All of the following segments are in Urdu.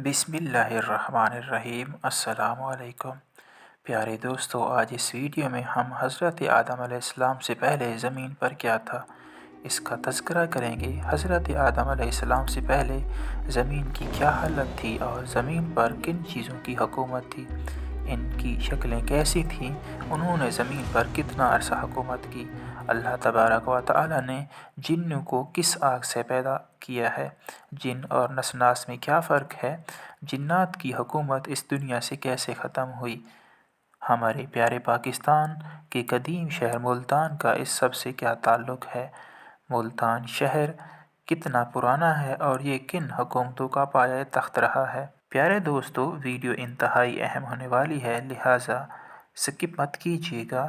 بسم اللہ الرحمن الرحیم۔ السلام علیکم پیارے دوستو، آج اس ویڈیو میں ہم حضرت آدم علیہ السلام سے پہلے زمین پر کیا تھا اس کا تذکرہ کریں گے۔ حضرت آدم علیہ السلام سے پہلے زمین کی کیا حالت تھی اور زمین پر کن چیزوں کی حکومت تھی، ان کی شکلیں کیسی تھیں، انہوں نے زمین پر کتنا عرصہ حکومت کی، اللہ تبارک و تعالی نے جن کو کس آگ سے پیدا کیا ہے، جن اور نسناس میں کیا فرق ہے، جنات کی حکومت اس دنیا سے کیسے ختم ہوئی، ہمارے پیارے پاکستان کے قدیم شہر ملتان کا اس سب سے کیا تعلق ہے، ملتان شہر کتنا پرانا ہے اور یہ کن حکومتوں کا پایہ تخت رہا ہے۔ پیارے دوستو، ویڈیو انتہائی اہم ہونے والی ہے، لہٰذا سکپ مت کیجیے گا،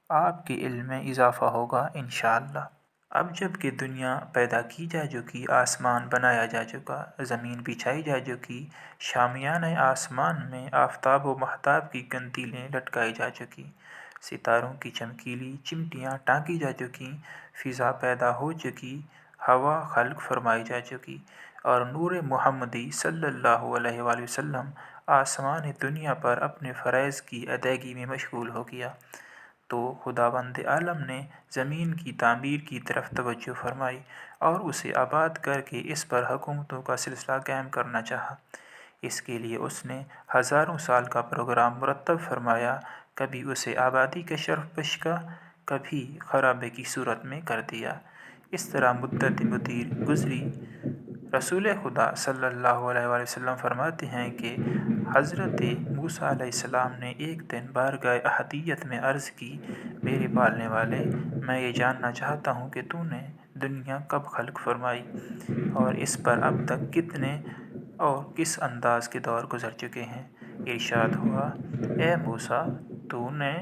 آپ کے علم میں اضافہ ہوگا انشاءاللہ۔ اب جب کہ دنیا پیدا کی جا چکی، آسمان بنایا جا چکا، زمین بچھائی جا چکی، شامیانہ آسمان میں آفتاب و مہتاب کی کنتیلیں لٹکائی جا چکی، ستاروں کی چمکیلی چمٹیاں ٹانکی جا چکیں، فضا پیدا ہو چکی، ہوا خلق فرمائی جا چکی، اور نور محمدی صلی اللہ علیہ وآلہ وسلم آسمان دنیا پر اپنے فرائض کی ادائیگی میں مشغول ہو گیا، تو خداوند عالم نے زمین کی تعمیر کی طرف توجہ فرمائی اور اسے آباد کر کے اس پر حکومتوں کا سلسلہ قائم کرنا چاہا۔ اس کے لیے اس نے ہزاروں سال کا پروگرام مرتب فرمایا، کبھی اسے آبادی کا شرف بخشا، کبھی خرابے کی صورت میں کر دیا۔ اس طرح مدت مدیر گزری۔ رسول خدا صلی اللہ علیہ وآلہ وسلم فرماتے ہیں کہ حضرت موسیٰ علیہ السلام نے ایک دن بارگاہ احدیت میں عرض کی، میرے پالنے والے، میں یہ جاننا چاہتا ہوں کہ تو نے دنیا کب خلق فرمائی اور اس پر اب تک کتنے اور کس انداز کے دور گزر چکے ہیں۔ ارشاد ہوا، اے موسیٰ، تو نے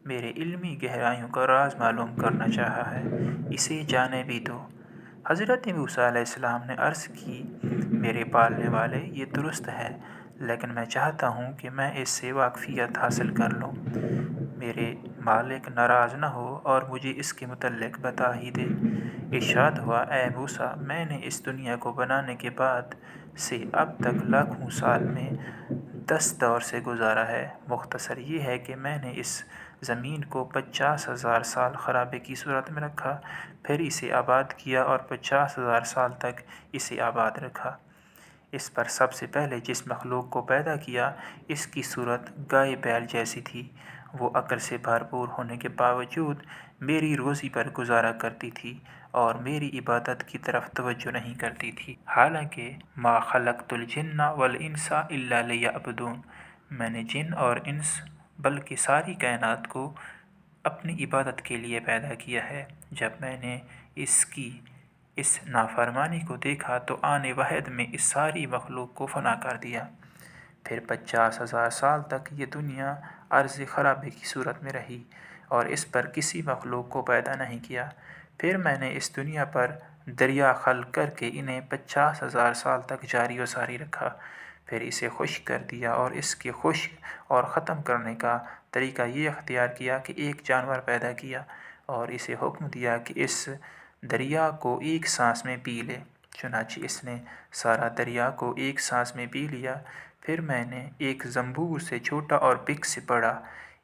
میرے علمی گہرائیوں کا راز معلوم کرنا چاہا ہے، اسے جانے بھی دو۔ حضرت موسیٰ علیہ السلام نے عرض کی، میرے پالنے والے، یہ درست ہے، لیکن میں چاہتا ہوں کہ میں اس سے واقفیت حاصل کر لوں، میرے مالک ناراض نہ ہو اور مجھے اس کے متعلق بتا ہی دے۔ ارشاد ہوا، اے موسیٰ، میں نے اس دنیا کو بنانے کے بعد سے اب تک لاکھوں سال میں 10 دور سے گزارا ہے۔ مختصر یہ ہے کہ میں نے اس زمین کو 50,000 سال خرابے کی صورت میں رکھا، پھر اسے آباد کیا اور 50,000 سال تک اسے آباد رکھا۔ اس پر سب سے پہلے جس مخلوق کو پیدا کیا، اس کی صورت گائے بیل جیسی تھی، وہ عقل سے بھرپور ہونے کے باوجود میری روزی پر گزارا کرتی تھی اور میری عبادت کی طرف توجہ نہیں کرتی تھی۔ حالانکہ ما خلقت الجن والانس الا لیعبدون، میں نے جن اور انس بلکہ ساری کائنات کو اپنی عبادت کے لیے پیدا کیا ہے۔ جب میں نے اس کی اس نافرمانی کو دیکھا تو آن واحد میں اس ساری مخلوق کو فنا کر دیا۔ پھر 50,000 سال تک یہ دنیا عرض خرابے کی صورت میں رہی اور اس پر کسی مخلوق کو پیدا نہیں کیا۔ پھر میں نے اس دنیا پر دریا خلق کر کے انہیں 50,000 سال تک جاری و ساری رکھا، پھر اسے خشک کر دیا اور اس کے خشک اور ختم کرنے کا طریقہ یہ اختیار کیا کہ ایک جانور پیدا کیا اور اسے حکم دیا کہ اس دریا کو ایک سانس میں پی لے، چنانچہ اس نے سارا دریا کو ایک سانس میں پی لیا۔ پھر میں نے ایک زنبور سے چھوٹا اور بگ سے بڑا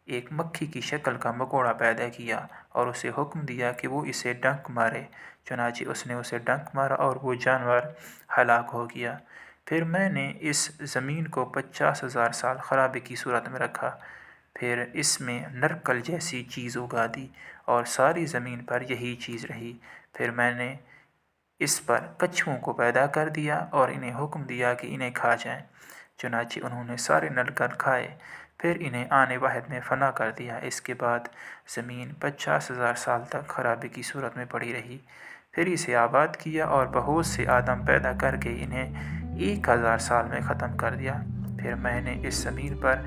ایک مکھی کی شکل کا مکوڑا پیدا کیا اور اسے حکم دیا کہ وہ اسے ڈنک مارے، چنانچہ اس نے اسے ڈنک مارا اور وہ جانور ہلاک ہو گیا۔ پھر میں نے اس زمین کو 50,000 سال خرابے کی صورت میں رکھا، پھر اس میں نرکل جیسی چیز اگا دی اور ساری زمین پر یہی چیز رہی۔ پھر میں نے اس پر کچھوؤں کو پیدا کر دیا اور انہیں حکم دیا کہ انہیں کھا جائیں، چنانچہ انہوں نے سارے نرکل کھائے، پھر انہیں آنے واحد میں فنا کر دیا۔ اس کے بعد زمین 50,000 سال تک خرابے کی صورت میں پڑی رہی، پھر اسے آباد کیا اور بہت سے آدم پیدا کر کے انہیں 1,000 سال میں ختم کر دیا۔ پھر میں نے اس زمین پر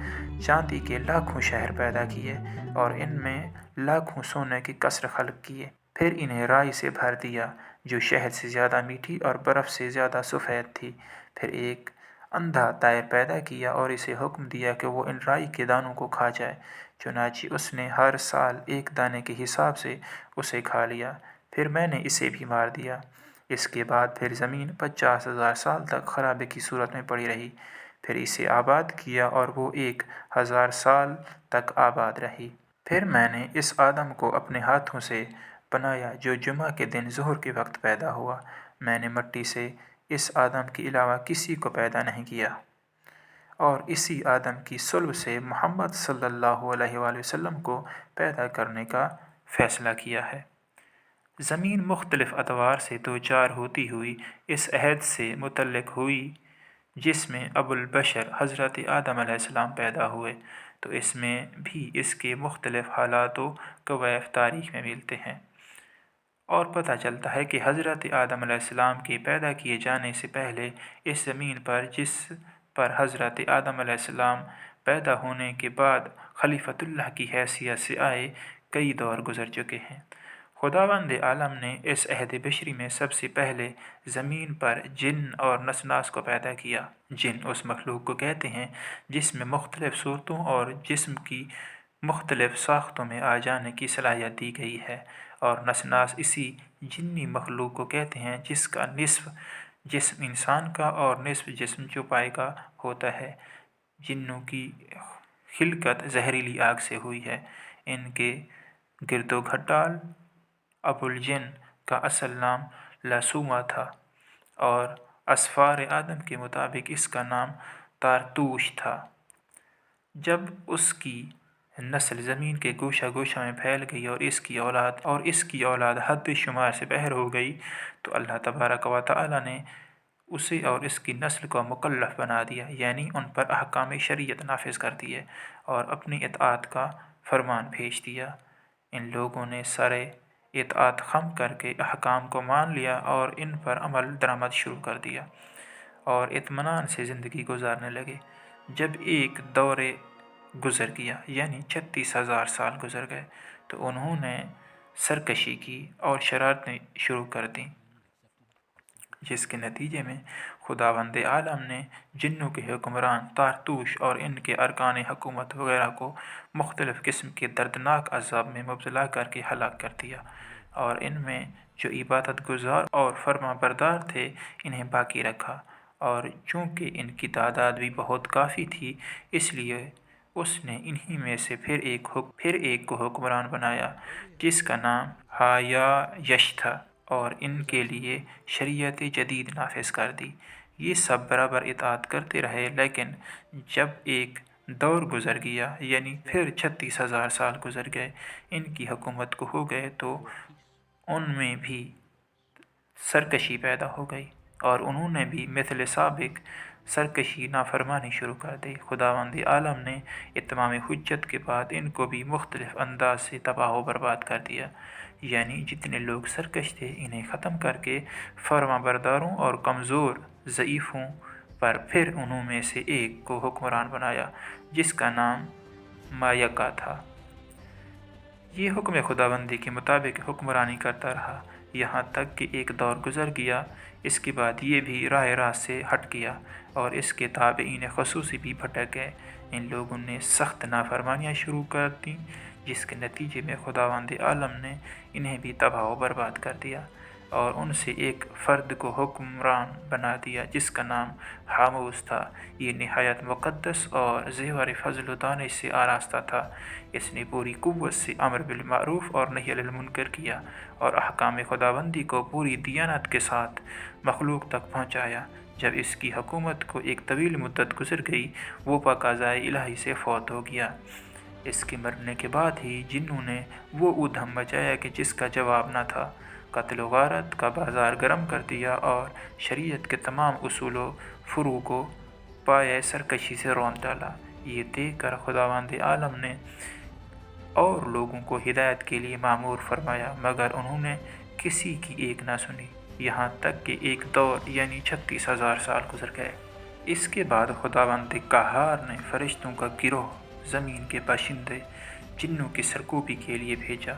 چاندی کے لاکھوں شہر پیدا کیے اور ان میں لاکھوں سونے کے قصر خلق کیے، پھر انہیں رائی سے بھر دیا جو شہد سے زیادہ میٹھی اور برف سے زیادہ سفید تھی۔ پھر ایک اندھا طائر پیدا کیا اور اسے حکم دیا کہ وہ ان رائی کے دانوں کو کھا جائے، چنانچہ اس نے ہر سال ایک دانے کے حساب سے اسے کھا لیا، پھر میں نے اسے بھی مار دیا۔ اس کے بعد پھر زمین 50,000 سال تک خرابے کی صورت میں پڑی رہی، پھر اسے آباد کیا اور وہ 1,000 سال تک آباد رہی۔ پھر میں نے اس آدم کو اپنے ہاتھوں سے بنایا جو جمعہ کے دن ظہر کے وقت پیدا ہوا۔ میں نے مٹی سے اس آدم کے علاوہ کسی کو پیدا نہیں کیا، اور اسی آدم کی صلب سے محمد صلی اللہ علیہ وآلہ وسلم کو پیدا کرنے کا فیصلہ کیا ہے۔ زمین مختلف ادوار سے دوچار ہوتی ہوئی اس عہد سے متعلق ہوئی جس میں ابو البشر حضرت آدم علیہ السلام پیدا ہوئے، تو اس میں بھی اس کے مختلف حالات و کویف تاریخ میں ملتے ہیں، اور پتہ چلتا ہے کہ حضرت آدم علیہ السلام کے پیدا کیے جانے سے پہلے اس زمین پر، جس پر حضرت آدم علیہ السلام پیدا ہونے کے بعد خلیفۃ اللہ کی حیثیت سے آئے، کئی دور گزر چکے ہیں۔ خداوند عالم نے اس عہد بشری میں سب سے پہلے زمین پر جن اور نسناس کو پیدا کیا۔ جن اس مخلوق کو کہتے ہیں جس میں مختلف صورتوں اور جسم کی مختلف ساختوں میں آ جانے کی صلاحیت دی گئی ہے، اور نسناس اسی جنی مخلوق کو کہتے ہیں جس کا نصف جسم انسان کا اور نصف جسم چوپائے کا ہوتا ہے۔ جنوں کی خلقت زہریلی آگ سے ہوئی ہے۔ ان کے گرد و گھٹال ابو الجن کا اصل نام لاسوما تھا، اور اسفار آدم کے مطابق اس کا نام تارتوش تھا۔ جب اس کی نسل زمین کے گوشہ گوشہ میں پھیل گئی اور اس کی اولاد حد شمار سے بہر ہو گئی، تو اللہ تبارک و تعالی نے اسے اور اس کی نسل کو مکلف بنا دیا، یعنی ان پر احکام شریعت نافذ کر دیے اور اپنی اطاعت کا فرمان بھیج دیا۔ ان لوگوں نے سارے اطاعت خم کر کے احکام کو مان لیا اور ان پر عمل درآمد شروع کر دیا، اور اطمینان سے زندگی گزارنے لگے۔ جب ایک دور گزر گیا، یعنی 36,000 سال گزر گئے، تو انہوں نے سرکشی کی اور شرارتیں شروع کر دیں، جس کے نتیجے میں خداوند عالم نے جنوں کے حکمران تارتوش اور ان کے ارکان حکومت وغیرہ کو مختلف قسم کے دردناک عذاب میں مبتلا کر کے ہلاک کر دیا، اور ان میں جو عبادت گزار اور فرما بردار تھے انہیں باقی رکھا، اور چونکہ ان کی تعداد بھی بہت کافی تھی، اس لیے اس نے انہی میں سے پھر ایک کو حکمران بنایا جس کا نام ہایایش تھا، اور ان کے لیے شریعت جدید نافذ کر دی۔ یہ سب برابر اطاعت کرتے رہے، لیکن جب ایک دور گزر گیا، یعنی پھر 36,000 سال گزر گئے، ان کی حکومت کو ہو گئے، تو ان میں بھی سرکشی پیدا ہو گئی، اور انہوں نے بھی مثل سابق سرکشی نافرمانی شروع کر دی۔ خداوند عالم نے اتمام حجت کے بعد ان کو بھی مختلف انداز سے تباہ و برباد کر دیا، یعنی جتنے لوگ سرکش تھے انہیں ختم کر کے فرما برداروں اور کمزور ضعیفوں پر پھر انہوں میں سے ایک کو حکمران بنایا جس کا نام مایکا تھا۔ یہ حکم خداوندی کے مطابق حکمرانی کرتا رہا یہاں تک کہ ایک دور گزر گیا۔ اس کے بعد یہ بھی راہ راست سے ہٹ گیا اور اس کے تابعین خصوصی بھی بھٹک گئے۔ ان لوگوں نے سخت نافرمانیاں شروع کر دیں، جس کے نتیجے میں خداوند عالم نے انہیں بھی تباہ و برباد کر دیا، اور ان سے ایک فرد کو حکمران بنا دیا جس کا نام حاموس تھا۔ یہ نہایت مقدس اور زیور فضل و دانش سے آراستہ تھا۔ اس نے پوری قوت سے امر بالمعروف اور نہی عن المنکر کیا، اور احکام خداوندی کو پوری دیانت کے ساتھ مخلوق تک پہنچایا۔ جب اس کی حکومت کو ایک طویل مدت گزر گئی، وہ بقضائے الہی سے فوت ہو گیا۔ اس کے مرنے کے بعد ہی جنوں نے وہ ادھم مچایا کہ جس کا جواب نہ تھا، قتل و غارت کا بازار گرم کر دیا، اور شریعت کے تمام اصول و فروع کو پایہ سرکشی سے رونق ڈالا۔ یہ دیکھ کر خداوند عالم نے اور لوگوں کو ہدایت کے لیے مامور فرمایا، مگر انہوں نے کسی کی ایک نہ سنی، یہاں تک کہ ایک دور یعنی 36,000 سال گزر گئے۔ اس کے بعد خداوند قہار نے فرشتوں کا گروہ زمین کے باشندے جنوں کی سرکوبی کے لیے بھیجا،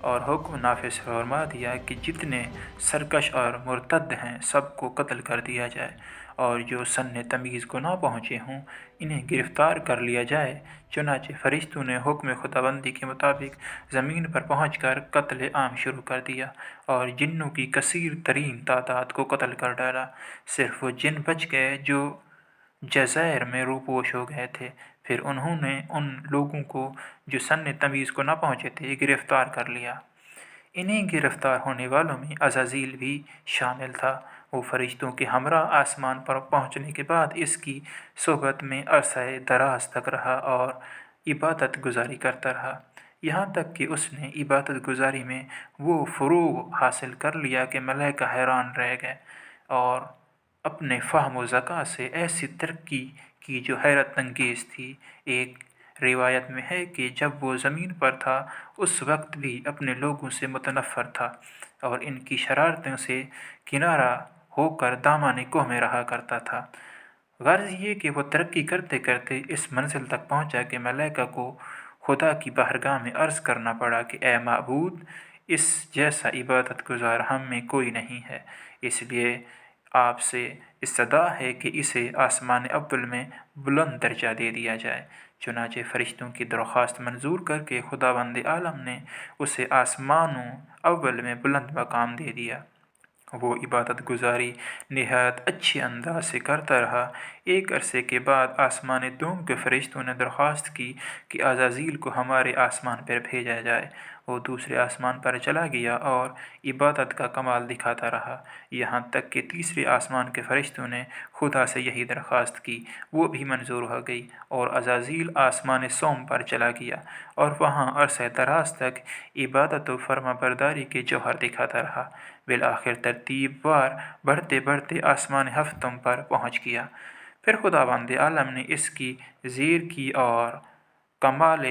اور حکم نافذ فرما دیا کہ جتنے سرکش اور مرتد ہیں سب کو قتل کر دیا جائے، اور جو سن تمیز کو نہ پہنچے ہوں انہیں گرفتار کر لیا جائے۔ چنانچہ فرشتوں نے حکم خداوندی کے مطابق زمین پر پہنچ کر قتل عام شروع کر دیا اور جنوں کی کثیر ترین تعداد کو قتل کر ڈالا۔ صرف وہ جن بچ گئے جو جزائر میں روپوش ہو گئے تھے۔ پھر انہوں نے ان لوگوں کو جو سن تمیز کو نہ پہنچے تھے گرفتار کر لیا۔ انہیں گرفتار ہونے والوں میں عزازیل بھی شامل تھا۔ وہ فرشتوں کے ہمراہ آسمان پر پہنچنے کے بعد اس کی صحبت میں عرصہ دراز تک رہا اور عبادت گزاری کرتا رہا، یہاں تک کہ اس نے عبادت گزاری میں وہ فروغ حاصل کر لیا کہ ملائکہ حیران رہ گئے اور اپنے فہم و ذکا سے ایسی ترقی کی جو حیرت انگیز تھی۔ ایک روایت میں ہے کہ جب وہ زمین پر تھا اس وقت بھی اپنے لوگوں سے متنفر تھا اور ان کی شرارتوں سے کنارہ ہو کر دامن کوہ میں رہا کرتا تھا۔ غرض یہ کہ وہ ترقی کرتے کرتے اس منزل تک پہنچا کہ ملائکہ کو خدا کی بارگاہ میں عرض کرنا پڑا کہ اے معبود، اس جیسا عبادت گزار ہم میں کوئی نہیں ہے، اس لیے آپ سے استدعا ہے کہ اسے آسمان اول میں بلند درجہ دے دیا جائے۔ چنانچہ فرشتوں کی درخواست منظور کر کے خداوند عالم نے اسے آسمانوں اول میں بلند مقام دے دیا۔ وہ عبادت گزاری نہایت اچھے انداز سے کرتا رہا۔ ایک عرصے کے بعد آسمان دوم کے فرشتوں نے درخواست کی کہ عزازیل کو ہمارے آسمان پر بھیجا جائے۔ وہ دوسرے آسمان پر چلا گیا اور عبادت کا کمال دکھاتا رہا، یہاں تک کہ تیسرے آسمان کے فرشتوں نے خدا سے یہی درخواست کی، وہ بھی منظور ہو گئی اور عزازیل آسمان سوم پر چلا گیا اور وہاں عرصہ دراز تک عبادت و فرما برداری کے جوہر دکھاتا رہا۔ بالآخر ترتیب وار بڑھتے بڑھتے آسمان ہفتم پر پہنچ گیا۔ پھر خداوند عالم نے اس کی زیر کی اور کمال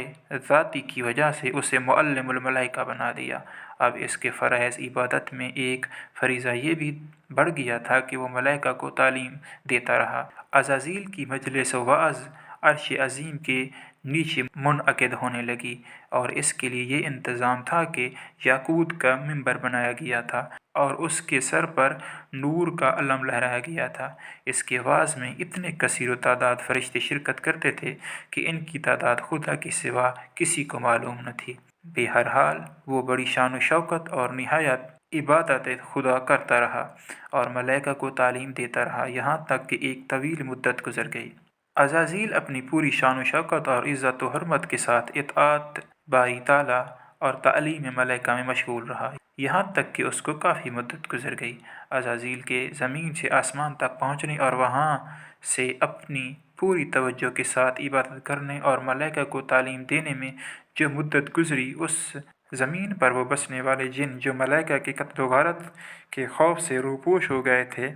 ذاتی کی وجہ سے اسے معلم الملائکہ بنا دیا۔ اب اس کے فرائض عبادت میں ایک فریضہ یہ بھی بڑھ گیا تھا کہ وہ ملائکہ کو تعلیم دیتا رہا۔ عزازیل کی مجلس وعظ عرش عظیم کے نیچے منعقد ہونے لگی اور اس کے لیے یہ انتظام تھا کہ یاقوت کا منبر بنایا گیا تھا اور اس کے سر پر نور کا علم لہرایا گیا تھا۔ اس کے وعظ میں اتنے کثیر و تعداد فرشتے شرکت کرتے تھے کہ ان کی تعداد خدا کے سوا کسی کو معلوم نہ تھی۔ بہرحال وہ بڑی شان و شوکت اور نہایت عبادت خدا کرتا رہا اور ملائکہ کو تعلیم دیتا رہا، یہاں تک کہ ایک طویل مدت گزر گئی۔ عزازیل اپنی پوری شان و شوکت اور عزت و حرمت کے ساتھ اطاعت باری تعالیٰ اور تعلیم ملائکہ میں مشغول رہا، یہاں تک کہ اس کو کافی مدت گزر گئی۔ عزازیل کے زمین سے آسمان تک پہنچنے اور وہاں سے اپنی پوری توجہ کے ساتھ عبادت کرنے اور ملائکہ کو تعلیم دینے میں جو مدت گزری، اس زمین پر وہ بسنے والے جن جو ملائکہ کے قتل و غارت کے خوف سے روپوش ہو گئے تھے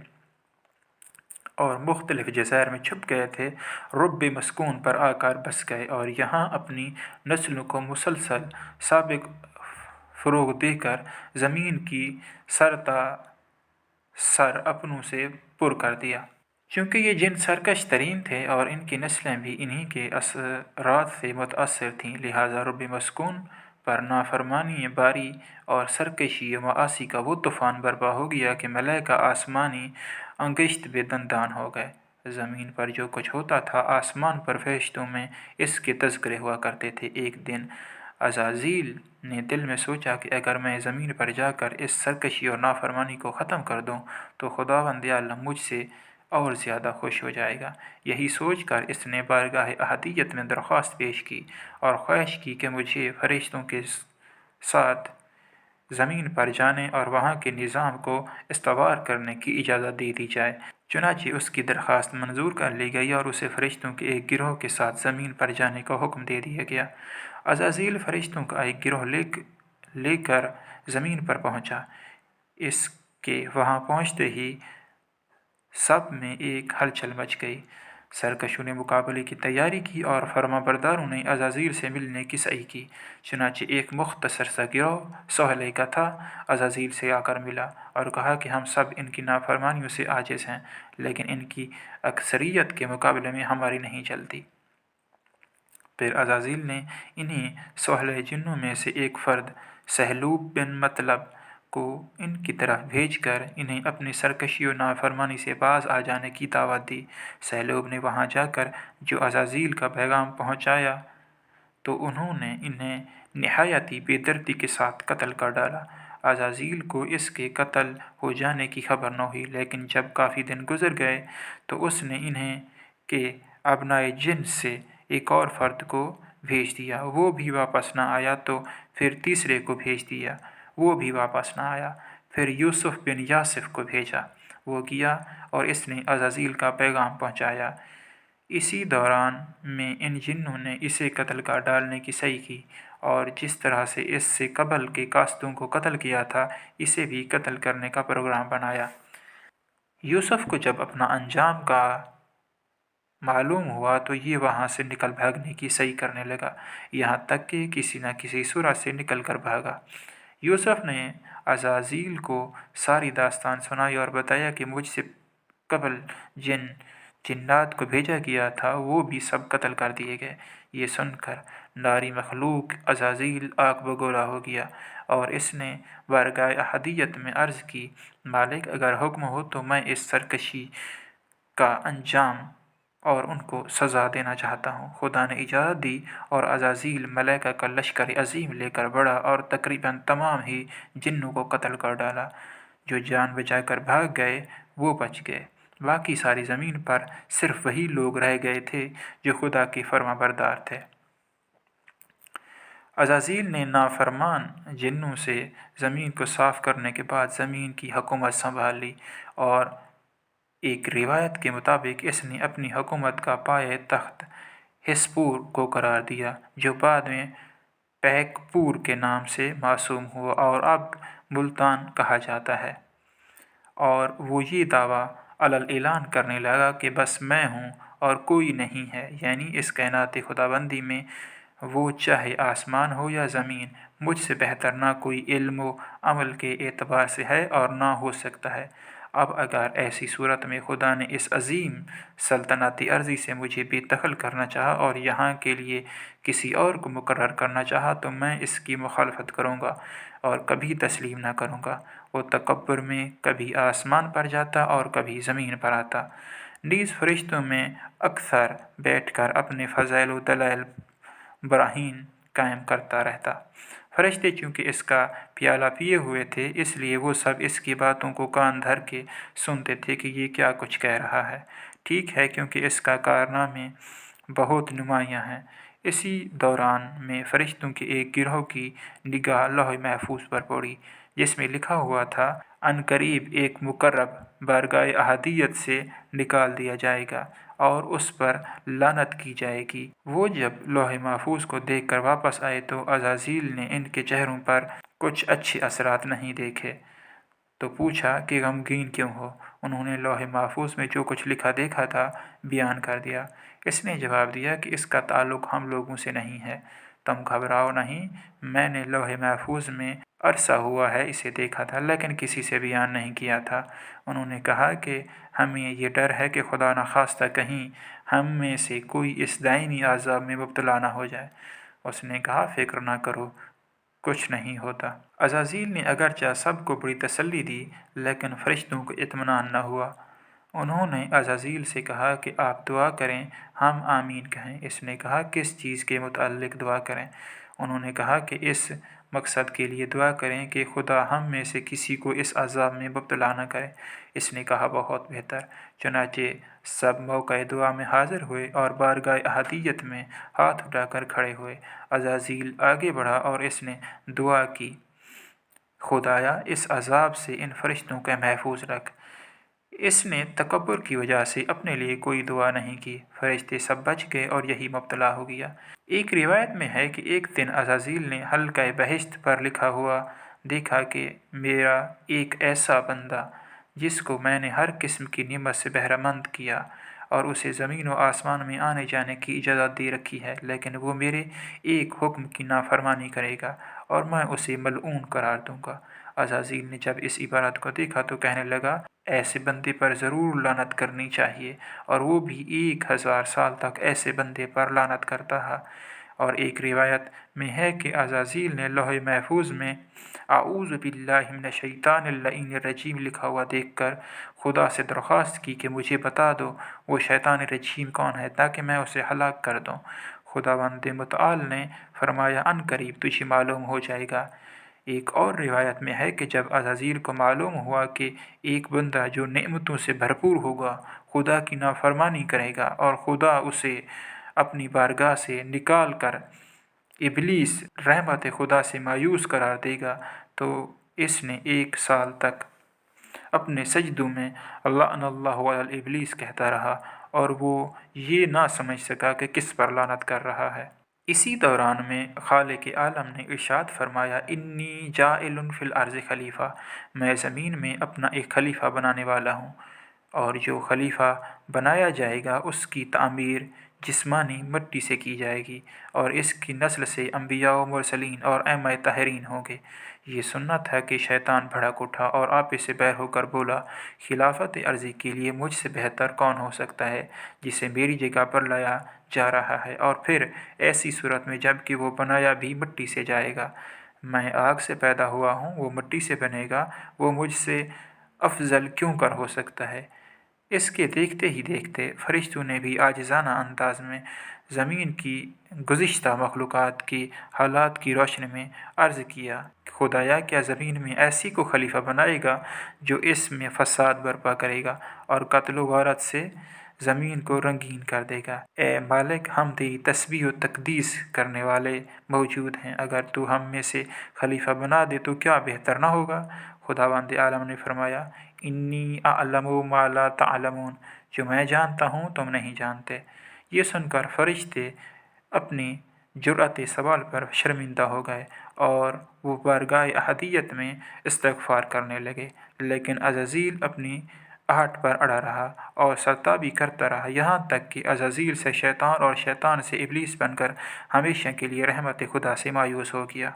اور مختلف جزائر میں چھپ گئے تھے، رب مسکون پر آ کر بس گئے اور یہاں اپنی نسلوں کو مسلسل سابق فروغ دے کر زمین کی سرتا سر اپنوں سے پر کر دیا۔ چونکہ یہ جن سرکش ترین تھے اور ان کی نسلیں بھی انہی کے اثرات سے متاثر تھیں، لہٰذا رب مسکون پر نافرمانی باری اور سرکشی و معاصی کا وہ طوفان برپا ہو گیا کہ ملائکہ آسمانی انگشت بے دندان ہو گئے۔ زمین پر جو کچھ ہوتا تھا آسمان پر فرشتوں میں اس کے تذکرے ہوا کرتے تھے۔ ایک دن عزازیل نے دل میں سوچا کہ اگر میں زمین پر جا کر اس سرکشی اور نافرمانی کو ختم کر دوں تو خداوند عالم مجھ سے اور زیادہ خوش ہو جائے گا۔ یہی سوچ کر اس نے بارگاہ احدیت میں درخواست پیش کی اور خواہش کی کہ مجھے فرشتوں کے ساتھ زمین پر جانے اور وہاں کے نظام کو استوار کرنے کی اجازت دے دی جائے۔ چنانچہ اس کی درخواست منظور کر لی گئی اور اسے فرشتوں کے ایک گروہ کے ساتھ زمین پر جانے کا حکم دے دیا گیا۔ عزازیل فرشتوں کا ایک گروہ لے کر زمین پر پہنچا۔ اس کے وہاں پہنچتے ہی سب میں ایک ہلچل مچ گئی۔ سرکشوں نے مقابلے کی تیاری کی اور فرما برداروں نے عزازیل سے ملنے کی سعی کی۔ چنانچہ ایک مختصر سا گروہ سہلے کا تھا، عزازیل سے آ کر ملا اور کہا کہ ہم سب ان کی نافرمانیوں سے عاجز ہیں، لیکن ان کی اکثریت کے مقابلے میں ہماری نہیں چلتی۔ پھر عزازیل نے انہی سہلے جنوں میں سے ایک فرد سہلوب بن مطلب کو ان کی طرف بھیج کر انہیں اپنی سرکشی و نافرمانی سے باز آ جانے کی دعوت دی۔ سہیلوب نے وہاں جا کر جو عزازیل کا پیغام پہنچایا تو انہوں نے انہیں نہایتی بے دردی کے ساتھ قتل کر ڈالا۔ عزازیل کو اس کے قتل ہو جانے کی خبر نہ ہوئی، لیکن جب کافی دن گزر گئے تو اس نے انہیں کے ابنائے جن سے ایک اور فرد کو بھیج دیا۔ وہ بھی واپس نہ آیا تو پھر تیسرے کو بھیج دیا، وہ بھی واپس نہ آیا۔ پھر یوسف بن یاسف کو بھیجا، وہ گیا اور اس نے عزازیل کا پیغام پہنچایا۔ اسی دوران میں ان جنوں نے اسے قتل کر ڈالنے کی صحیح کی، اور جس طرح سے اس سے قبل کے قاصدوں کو قتل کیا تھا اسے بھی قتل کرنے کا پروگرام بنایا۔ یوسف کو جب اپنا انجام کا معلوم ہوا تو یہ وہاں سے نکل بھاگنے کی صحیح کرنے لگا، یہاں تک کہ کسی نہ کسی صورت سے نکل کر بھاگا۔ یوسف نے عزازیل کو ساری داستان سنائی اور بتایا کہ مجھ سے قبل جن جنات کو بھیجا گیا تھا وہ بھی سب قتل کر دیے گئے۔ یہ سن کر ناری مخلوق عزازیل آگ بگولا ہو گیا، اور اس نے بارگاہ احدیت میں عرض کی، مالک اگر حکم ہو تو میں اس سرکشی کا انجام اور ان کو سزا دینا چاہتا ہوں۔ خدا نے اجازت دی اور عزازیل ملائکہ کا لشکر عظیم لے کر بڑھا اور تقریباً تمام ہی جنوں کو قتل کر ڈالا۔ جو جان بچا کر بھاگ گئے وہ بچ گئے، باقی ساری زمین پر صرف وہی لوگ رہ گئے تھے جو خدا کے فرما بردار تھے۔ عزازیل نے نافرمان جنوں سے زمین کو صاف کرنے کے بعد زمین کی حکومت سنبھال لی، اور ایک روایت کے مطابق اس نے اپنی حکومت کا پایہ تخت ہسپور کو قرار دیا، جو بعد میں پیک پور کے نام سے موسوم ہوا اور اب ملتان کہا جاتا ہے۔ اور وہ یہ دعویٰ اعلان کرنے لگا کہ بس میں ہوں اور کوئی نہیں ہے، یعنی اس کائنات خداوندی میں وہ چاہے آسمان ہو یا زمین، مجھ سے بہتر نہ کوئی علم و عمل کے اعتبار سے ہے اور نہ ہو سکتا ہے۔ اب اگر ایسی صورت میں خدا نے اس عظیم سلطنتی عرضی سے مجھے بے دخل کرنا چاہا اور یہاں کے لیے کسی اور کو مقرر کرنا چاہا تو میں اس کی مخالفت کروں گا اور کبھی تسلیم نہ کروں گا۔ وہ تکبر میں کبھی آسمان پر جاتا اور کبھی زمین پر آتا، نیز فرشتوں میں اکثر بیٹھ کر اپنے فضائل و دلائل براہین قائم کرتا رہتا۔ فرشتے چونکہ اس کا پیالہ پیے ہوئے تھے، اس لیے وہ سب اس کی باتوں کو کان دھر کے سنتے تھے کہ یہ کیا کچھ کہہ رہا ہے۔ ٹھیک ہے، کیونکہ اس کا کارنامے بہت نمایاں ہیں۔ اسی دوران میں فرشتوں کے ایک گروہ کی نگاہ لوح محفوظ پر پڑی، جس میں لکھا ہوا تھا، عنقریب ایک مقرب بارگاہ احدیت سے نکال دیا جائے گا اور اس پر لعنت کی جائے گی۔ وہ جب لوح محفوظ کو دیکھ کر واپس آئے تو عزازیل نے ان کے چہروں پر کچھ اچھے اثرات نہیں دیکھے، تو پوچھا کہ غمگین کیوں ہو؟ انہوں نے لوح محفوظ میں جو کچھ لکھا دیکھا تھا بیان کر دیا۔ اس نے جواب دیا کہ اس کا تعلق ہم لوگوں سے نہیں ہے، تم گھبراؤ نہیں، میں نے لوح محفوظ میں عرصہ ہوا ہے اسے دیکھا تھا لیکن کسی سے بیان نہیں کیا تھا۔ انہوں نے کہا کہ ہمیں یہ ڈر ہے کہ خدا نخواستہ کہیں ہم میں سے کوئی اس دائمی عذاب میں مبتلا نہ ہو جائے۔ اس نے کہا، فکر نہ کرو، کچھ نہیں ہوتا۔ عزازیل نے اگرچہ سب کو بڑی تسلی دی لیکن فرشتوں کو اطمینان نہ ہوا۔ انہوں نے عزازیل سے کہا کہ آپ دعا کریں، ہم آمین کہیں۔ اس نے کہا، کس چیز کے متعلق دعا کریں؟ انہوں نے کہا کہ اس مقصد کے لیے دعا کریں کہ خدا ہم میں سے کسی کو اس عذاب میں مبتلا نہ کرے۔ اس نے کہا، بہت بہتر۔ چنانچہ سب موقع دعا میں حاضر ہوئے اور بارگاہ احدیت میں ہاتھ اٹھا کر کھڑے ہوئے۔ عزازیل آگے بڑھا اور اس نے دعا کی، خدایا اس عذاب سے ان فرشتوں کو محفوظ رکھ۔ اس نے تکبر کی وجہ سے اپنے لیے کوئی دعا نہیں کی، فرشتے سب بچ گئے اور یہی مبتلا ہو گیا۔ ایک روایت میں ہے کہ ایک دن عزازیل نے حلقہ بہشت پر لکھا ہوا دیکھا کہ میرا ایک ایسا بندہ جس کو میں نے ہر قسم کی نعمت سے بہرہ مند کیا اور اسے زمین و آسمان میں آنے جانے کی اجازت دے رکھی ہے، لیکن وہ میرے ایک حکم کی نافرمانی کرے گا اور میں اسے ملعون قرار دوں گا۔ عزازیل نے جب اس عبارت کو دیکھا تو کہنے لگا، ایسے بندے پر ضرور لعنت کرنی چاہیے، اور وہ بھی 1000 سال تک ایسے بندے پر لعنت کرتا رہا۔ اور ایک روایت میں ہے کہ عزازیل نے لوح محفوظ میں اعوذ باللہ من الشیطان اللعین الرجیم لکھا ہوا دیکھ کر خدا سے درخواست کی کہ مجھے بتا دو وہ شیطان رجیم کون ہے تاکہ میں اسے ہلاک کر دوں۔ خداوند متعال نے فرمایا ان قریب تجھے معلوم ہو جائے گا۔ ایک اور روایت میں ہے کہ جب عزازیل کو معلوم ہوا کہ ایک بندہ جو نعمتوں سے بھرپور ہوگا خدا کی نافرمانی کرے گا اور خدا اسے اپنی بارگاہ سے نکال کر ابلیس رحمت خدا سے مایوس قرار دے گا تو اس نے 1 سال تک اپنے سجدوں میں لعن اللہ علی ابلیس کہتا رہا اور وہ یہ نہ سمجھ سکا کہ کس پر لعنت کر رہا ہے۔ اسی دوران میں خالق عالم نے ارشاد فرمایا انی جاعل فی الارض خلیفہ، میں زمین میں اپنا ایک خلیفہ بنانے والا ہوں، اور جو خلیفہ بنایا جائے گا اس کی تعمیر جسمانی مٹی سے کی جائے گی اور اس کی نسل سے انبیاء و مرسلین اور ائمہ طاہرین ہوں گے۔ یہ سنت ہے کہ شیطان بھڑک اٹھا اور آپے سے بیر ہو کر بولا خلافت عرضی کے لیے مجھ سے بہتر کون ہو سکتا ہے جسے میری جگہ پر لایا جا رہا ہے، اور پھر ایسی صورت میں جب کہ وہ بنایا بھی مٹی سے جائے گا، میں آگ سے پیدا ہوا ہوں وہ مٹی سے بنے گا، وہ مجھ سے افضل کیوں کر ہو سکتا ہے۔ اس کے دیکھتے ہی دیکھتے فرشتوں نے بھی عاجزانہ انداز میں زمین کی گزشتہ مخلوقات کی حالات کی روشنی میں عرض کیا خدایا کیا زمین میں ایسی کو خلیفہ بنائے گا جو اس میں فساد برپا کرے گا اور قتل و غارت سے زمین کو رنگین کر دے گا۔ اے مالک ہم تیری تسبیح و تقدیس کرنے والے موجود ہیں، اگر تو ہم میں سے خلیفہ بنا دے تو کیا بہتر نہ ہوگا؟ خداوند عالم نے فرمایا انی اعلم ما لا تعلمون، جو میں جانتا ہوں تم نہیں جانتے۔ یہ سن کر فرشتے اپنی جرأت سوال پر شرمندہ ہو گئے اور وہ بارگاہ احدیت میں استغفار کرنے لگے، لیکن عزازیل اپنی آہٹ پر اڑا رہا اور سرتابی کرتا رہا یہاں تک کہ عزازیل سے شیطان اور شیطان سے ابلیس بن کر ہمیشہ کے لیے رحمت خدا سے مایوس ہو گیا۔